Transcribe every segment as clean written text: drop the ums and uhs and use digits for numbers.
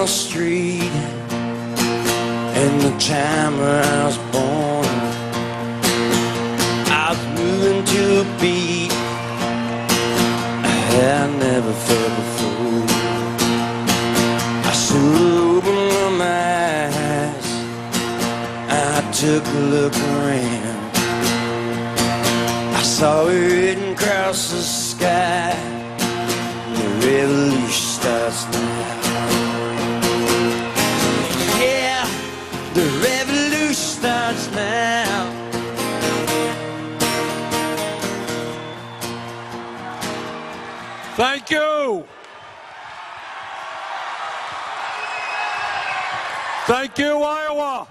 the street, and the time when I was born, I was moving to a beat I never felt before. I soon opened my eyes, I took a look around. I saw it written across the sky, the revolution starts now. Yeah, the revolution starts now. Thank you. Thank you, Iowa.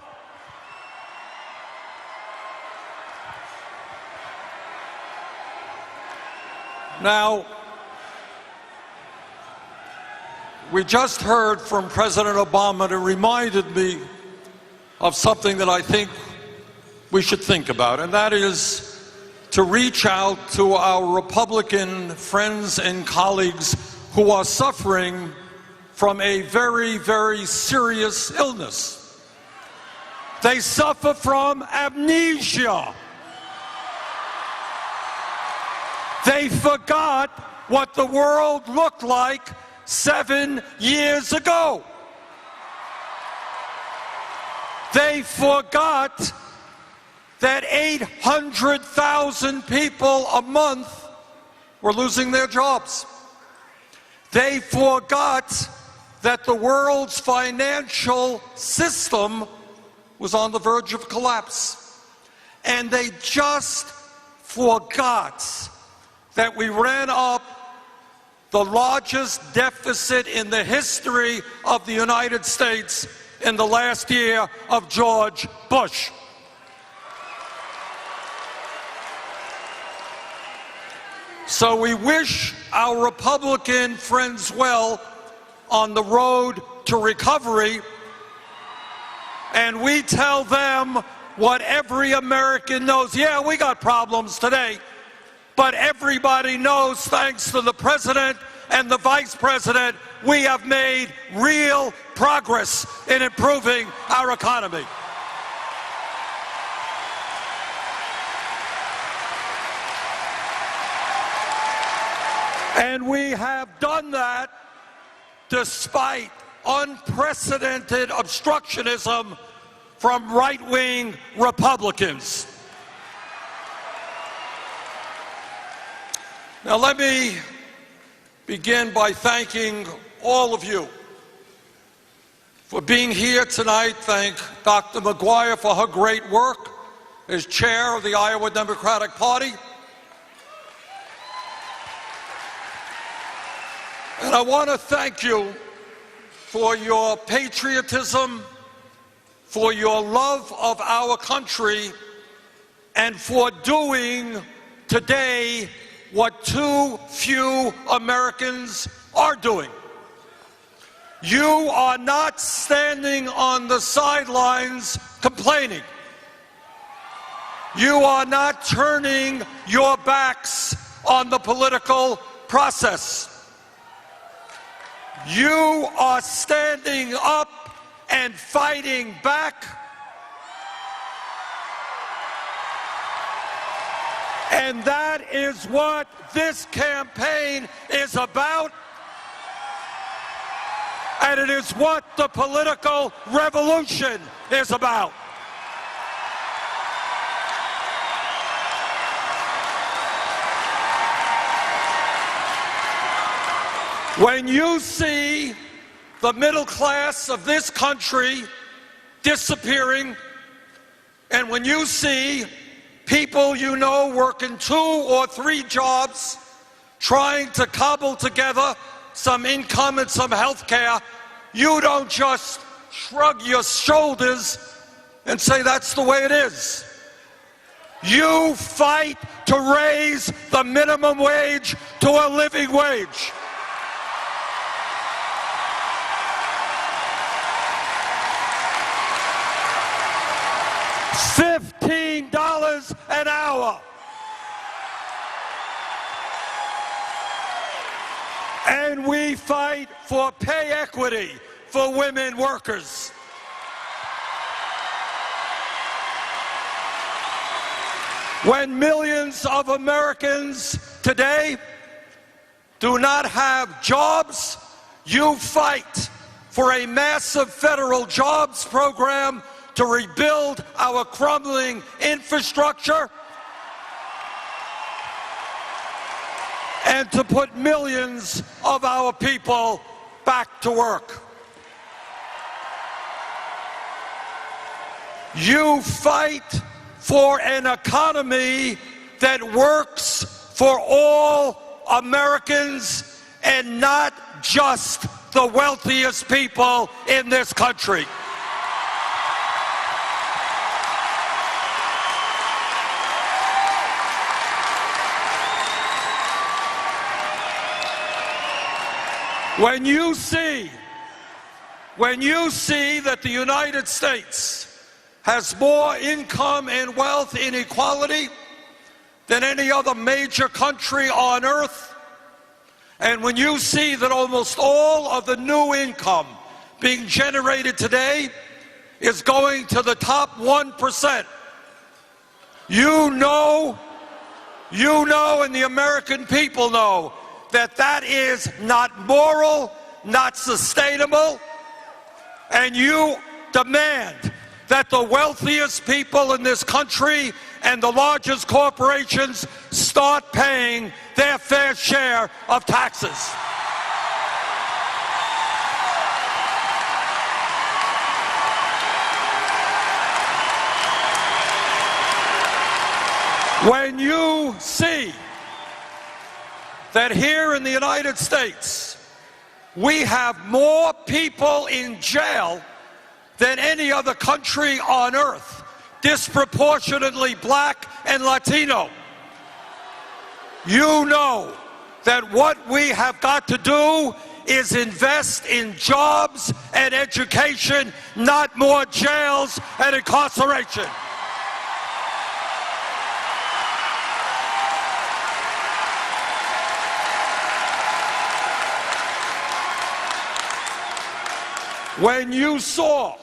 Now, we just heard from President Obama, and it reminded me of something that I think we should think about, and that is to reach out to our Republican friends and colleagues who are suffering from a very, very serious illness. They suffer from amnesia. They forgot what the world looked like 7 years ago. They forgot that 800,000 people a month were losing their jobs. They forgot that the world's financial system was on the verge of collapse. And they just forgot that we ran up the largest deficit in the history of the United States in the last year of George Bush. So we wish our Republican friends well on the road to recovery, and we tell them what every American knows. Yeah, we got problems today, but everybody knows, thanks to the President and the Vice President, we have made real progress in improving our economy. And we have done that despite unprecedented obstructionism from right-wing Republicans. Now let me begin by thanking all of you for being here tonight. Thank Dr. McGuire for her great work as chair of the Iowa Democratic Party. And I want to thank you for your patriotism, for your love of our country, and for doing today what too few Americans are doing. You are not standing on the sidelines complaining. You are not turning your backs on the political process. You are standing up and fighting back. And that is what this campaign is about. And it is what the political revolution is about. When you see the middle class of this country disappearing, and when you see people you know working 2 or 3 jobs, trying to cobble together some income and some health care, you don't just shrug your shoulders and say that's the way it is. You fight to raise the minimum wage to a living wage. $15 an hour. And we fight for pay equity for women workers. When millions of Americans today do not have jobs, you fight for a massive federal jobs program to rebuild our crumbling infrastructure and to put millions of our people back to work. You fight for an economy that works for all Americans and not just the wealthiest people in this country. When you see that the United States has more income and wealth inequality than any other major country on earth, and when you see that almost all of the new income being generated today is going to the top 1%, you know, and the American people know that that is not moral, not sustainable, and you demand that the wealthiest people in this country and the largest corporations start paying their fair share of taxes. When you see that here in the United States we have more people in jail than any other country on earth, disproportionately black and Latino, you know that what we have got to do is invest in jobs and education, not more jails and incarceration. When you saw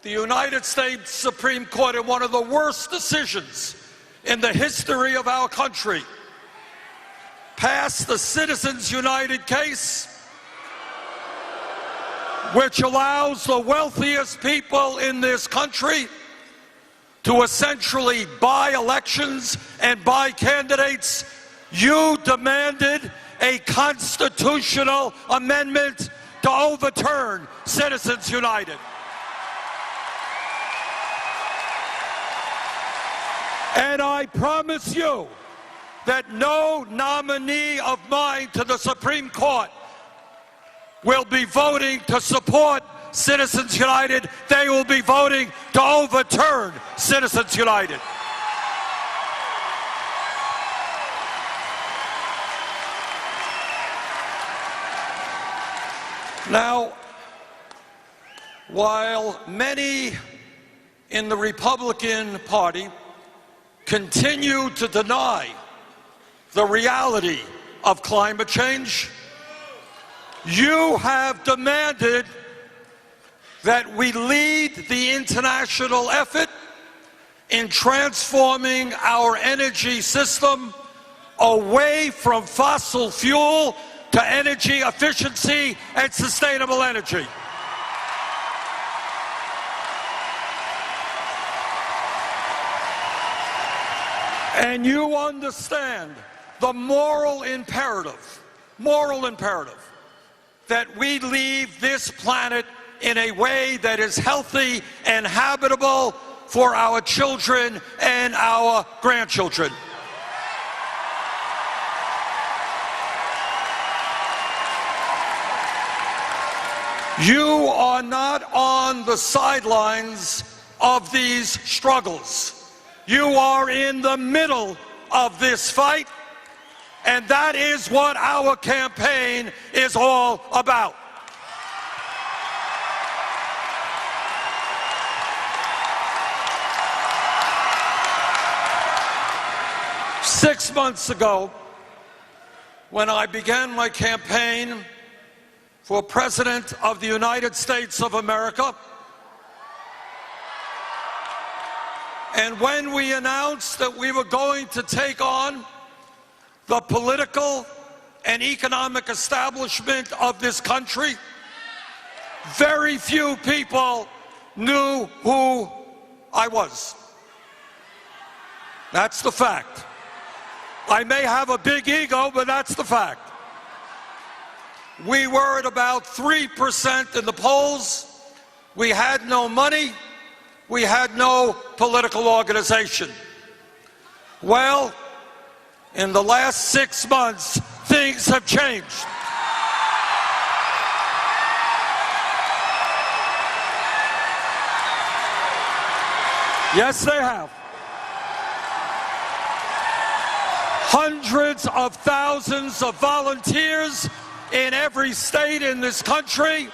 the United States Supreme Court in one of the worst decisions in the history of our country pass the Citizens United case, which allows the wealthiest people in this country to essentially buy elections and buy candidates, you demanded a constitutional amendment to overturn Citizens United. And I promise you that no nominee of mine to the Supreme Court will be voting to support Citizens United. They will be voting to overturn Citizens United. Now, while many in the Republican Party continue to deny the reality of climate change, you have demanded that we lead the international effort in transforming our energy system away from fossil fuel to energy efficiency and sustainable energy. And you understand the moral imperative that we leave this planet in a way that is healthy and habitable for our children and our grandchildren. You are not on the sidelines of these struggles. You are in the middle of this fight, and that is what our campaign is all about. Six months ago, when I began my campaign, for President of the United States of America. And when we announced that we were going to take on the political and economic establishment of this country, very few people knew who I was. That's the fact. I may have a big ego, but that's the fact. We were at about 3% in the polls. We had no money. We had no political organization. Well, in the last 6 months, things have changed. Yes, they have. Hundreds of thousands of volunteers in every state in this country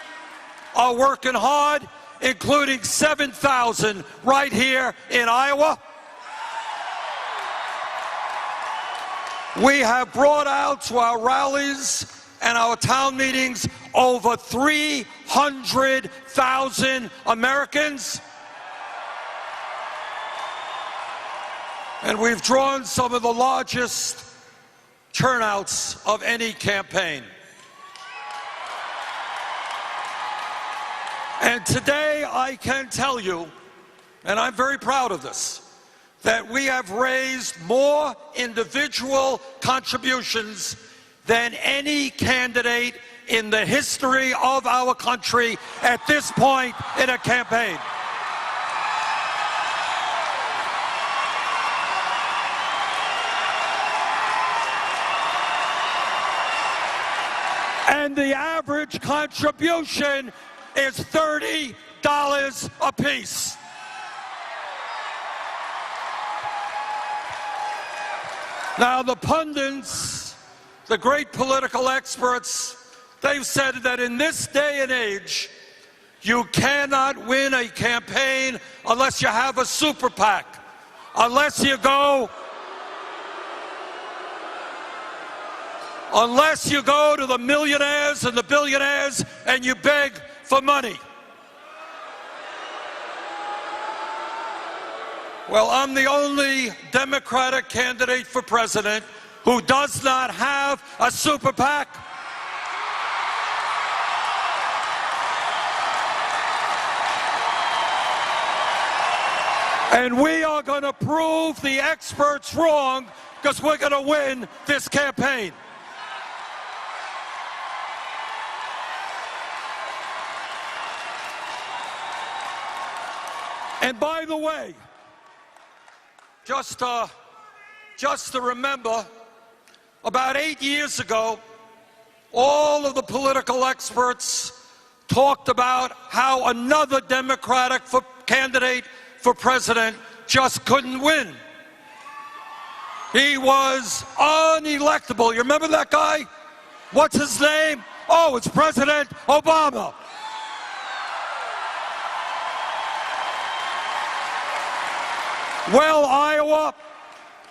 are working hard, including 7,000 right here in Iowa. We have brought out to our rallies and our town meetings over 300,000 Americans. And we've drawn some of the largest turnouts of any campaign. And today I can tell you, and I'm very proud of this, that we have raised more individual contributions than any candidate in the history of our country at this point in a campaign. And the average contribution is $30 a piece. Now, the pundits, the great political experts, they've said that in this day and age, you cannot win a campaign unless you have a super PAC, unless you go to the millionaires and the billionaires and you beg for money. Well, I'm the only Democratic candidate for president who does not have a super PAC. And we are going to prove the experts wrong because we're going to win this campaign. And by the way, just to remember, about 8 years ago, all of the political experts talked about how another Democratic candidate for president just couldn't win. He was unelectable. You remember that guy? What's his name? Oh, it's President Obama. Well, Iowa,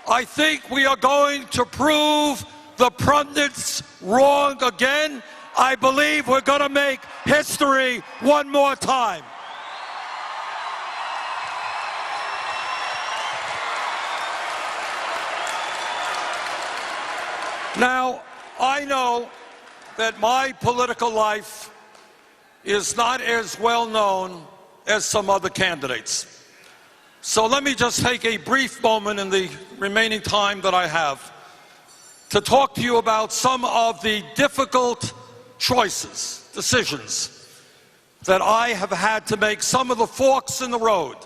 I think we are going to prove the pundits wrong again. I believe we're going to make history one more time. Now, I know that my political life is not as well known as some other candidates. So let me just take a brief moment in the remaining time that I have to talk to you about some of the difficult choices, decisions that I have had to make, some of the forks in the road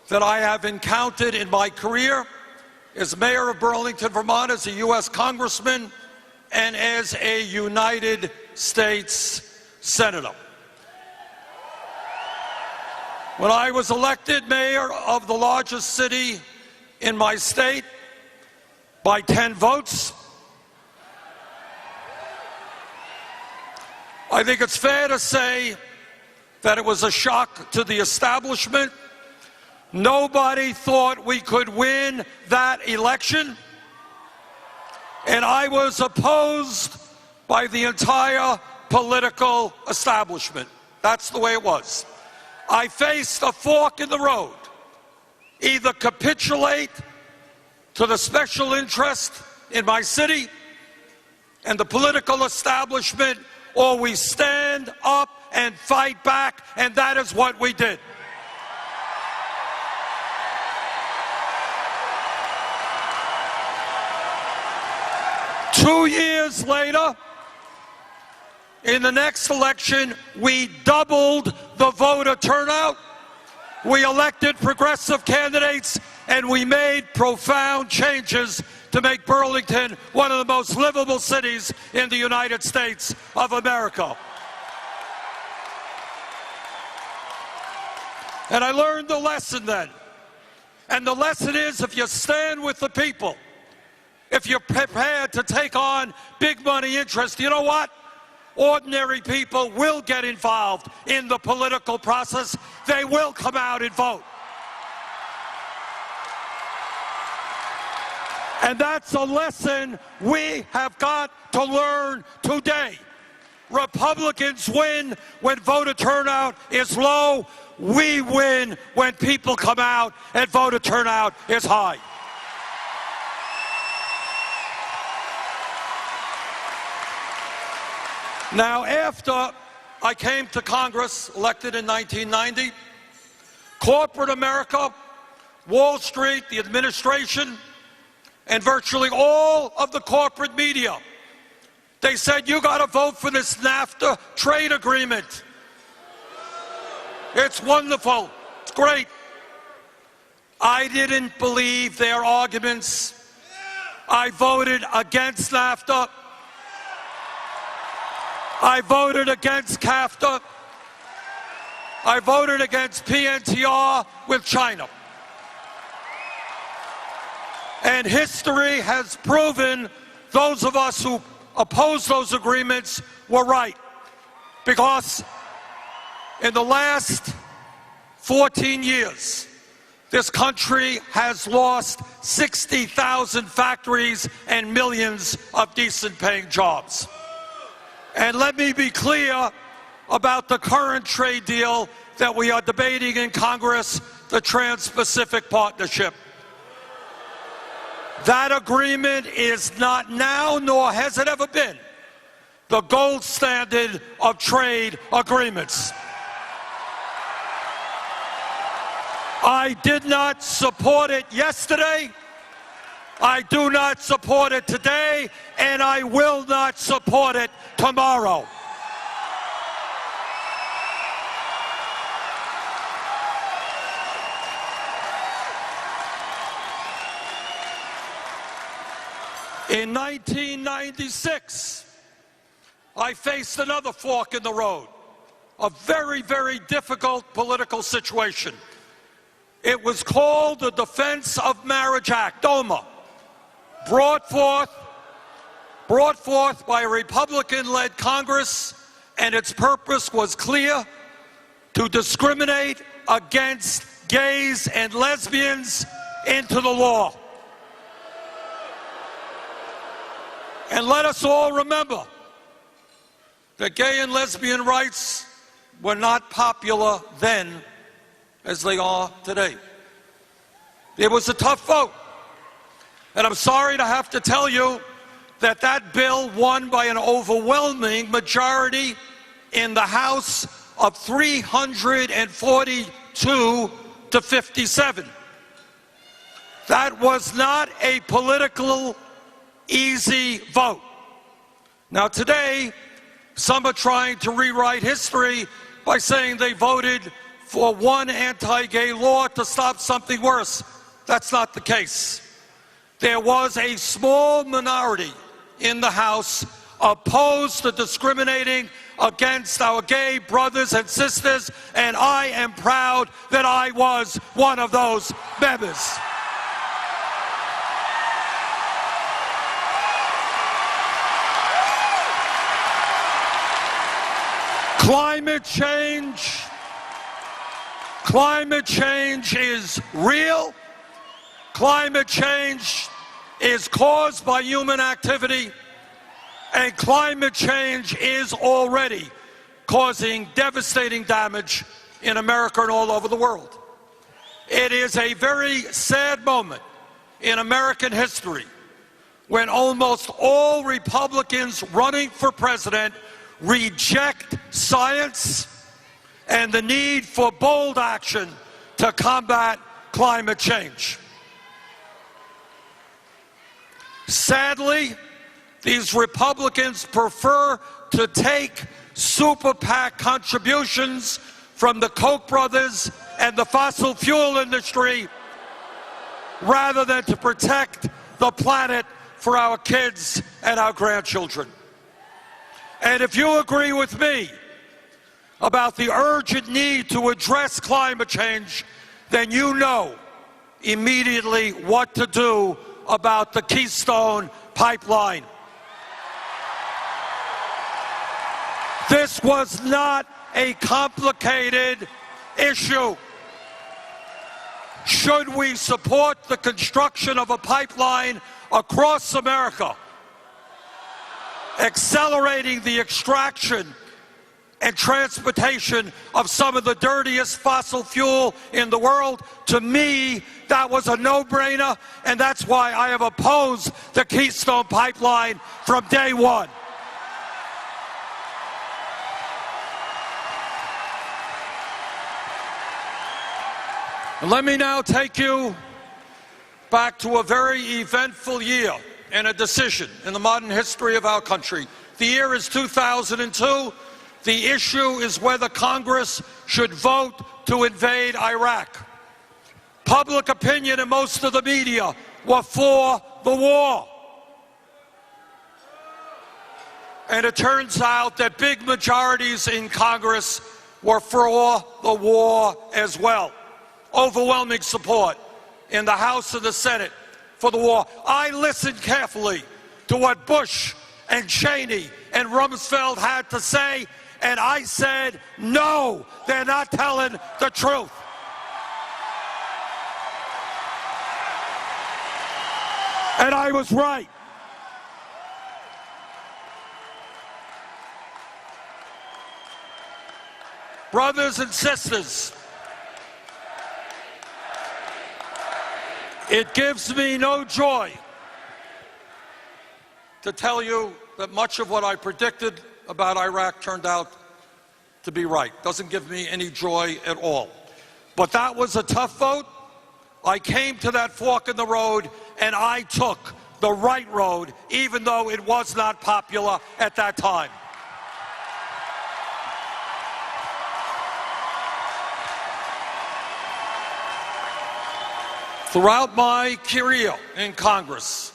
that I have encountered in my career as mayor of Burlington, Vermont, as a U.S. congressman, and as a United States senator. When I was elected mayor of the largest city in my state by 10 votes, I think it's fair to say that it was a shock to the establishment. Nobody thought we could win that election, and I was opposed by the entire political establishment. That's the way it was. I faced a fork in the road. Either capitulate to the special interest in my city and the political establishment, or we stand up and fight back, and that is what we did. Two years later, in the next election, we doubled the voter turnout. We elected progressive candidates, and we made profound changes to make Burlington one of the most livable cities in the United States of America. And I learned the lesson then. And the lesson is, if you stand with the people, if you're prepared to take on big money interests, you know what? Ordinary people will get involved in the political process. They will come out and vote. And that's a lesson we have got to learn today. Republicans win when voter turnout is low. We win when people come out and voter turnout is high. Now, after I came to Congress, elected in 1990, corporate America, Wall Street, the administration, and virtually all of the corporate media, they said, you got to vote for this NAFTA trade agreement. It's wonderful. It's great. I didn't believe their arguments. I voted against NAFTA. I voted against CAFTA. I voted against PNTR with China. And history has proven those of us who oppose those agreements were right. Because in the last 14 years, this country has lost 60,000 factories and millions of decent-paying jobs. And let me be clear about the current trade deal that we are debating in Congress, the Trans-Pacific Partnership. That agreement is not now, nor has it ever been, the gold standard of trade agreements. I did not support it yesterday. I do not support it today, and I will not support it tomorrow. In 1996, I faced another fork in the road, a very, very difficult political situation. It was called the Defense of Marriage Act, DOMA, brought forth by a Republican-led Congress, and its purpose was clear: to discriminate against gays and lesbians into the law. And let us all remember that gay and lesbian rights were not popular then as they are today. It was a tough vote. And I'm sorry to have to tell you that that bill won by an overwhelming majority in the House of 342 to 57. That was not a political easy vote. Now today, some are trying to rewrite history by saying they voted for one anti-gay law to stop something worse. That's not the case. There was a small minority in the House opposed to discriminating against our gay brothers and sisters, and I am proud that I was one of those members. Climate change is real. Climate change is caused by human activity. And climate change is already causing devastating damage in America and all over the world. It is a very sad moment in American history when almost all Republicans running for president reject science and the need for bold action to combat climate change. Sadly, these Republicans prefer to take super PAC contributions from the Koch brothers and the fossil fuel industry rather than to protect the planet for our kids and our grandchildren. And if you agree with me about the urgent need to address climate change, then you know immediately what to do about the Keystone Pipeline. This was not a complicated issue. Should we support the construction of a pipeline across America, accelerating the extraction and transportation of some of the dirtiest fossil fuel in the world? To me, that was a no-brainer, and that's why I have opposed the Keystone Pipeline from day one. And let me now take you back to a very eventful year and a decision in the modern history of our country. The year is 2002. The issue is whether Congress should vote to invade Iraq. Public opinion and most of the media were for the war. And it turns out that big majorities in Congress were for the war as well. Overwhelming support in the House and the Senate for the war. I listened carefully to what Bush and Cheney and Rumsfeld had to say, and I said, no, they're not telling the truth. And I was right. Brothers and sisters, it gives me no joy to tell you that much of what I predicted about Iraq turned out to be right. Doesn't give me any joy at all. But that was a tough vote. I came to that fork in the road, and I took the right road, even though it was not popular at that time. Throughout my career in Congress,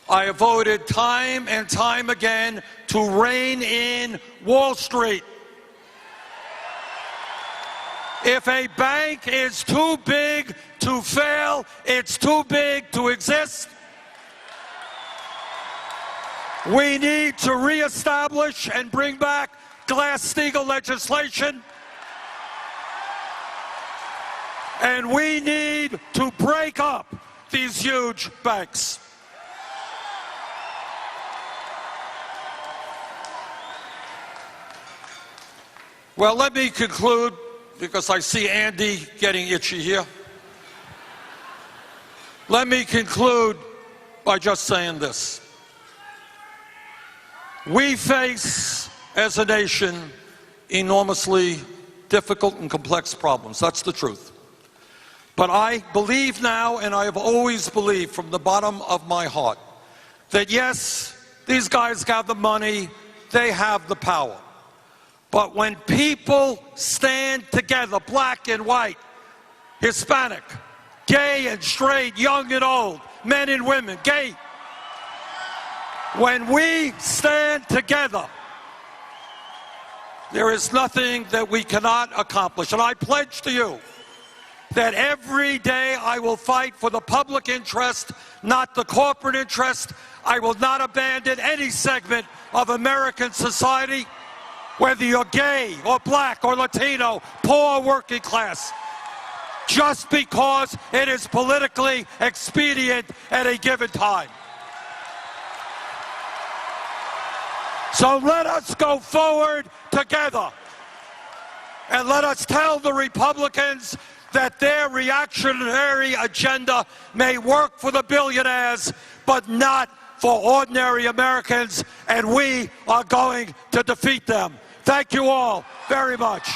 I have voted time and time again to rein in Wall Street. If a bank is too big to fail, it's too big to exist. We need to reestablish and bring back Glass-Steagall legislation. And we need to break up these huge banks. Well, let me conclude, because I see Andy getting itchy here. Let me conclude by just saying this. We face, as a nation, enormously difficult and complex problems. That's the truth. But I believe now, and I have always believed from the bottom of my heart, that yes, these guys got the money, they have the power. But when people stand together, black and white, Hispanic, gay and straight, young and old, men and women, gay, when we stand together, there is nothing that we cannot accomplish. And I pledge to you that every day I will fight for the public interest, not the corporate interest. I will not abandon any segment of American society, whether you're gay or black or Latino, poor or working class, just because it is politically expedient at a given time. So let us go forward together. And let us tell the Republicans that their reactionary agenda may work for the billionaires, but not for ordinary Americans, and we are going to defeat them. Thank you all very much.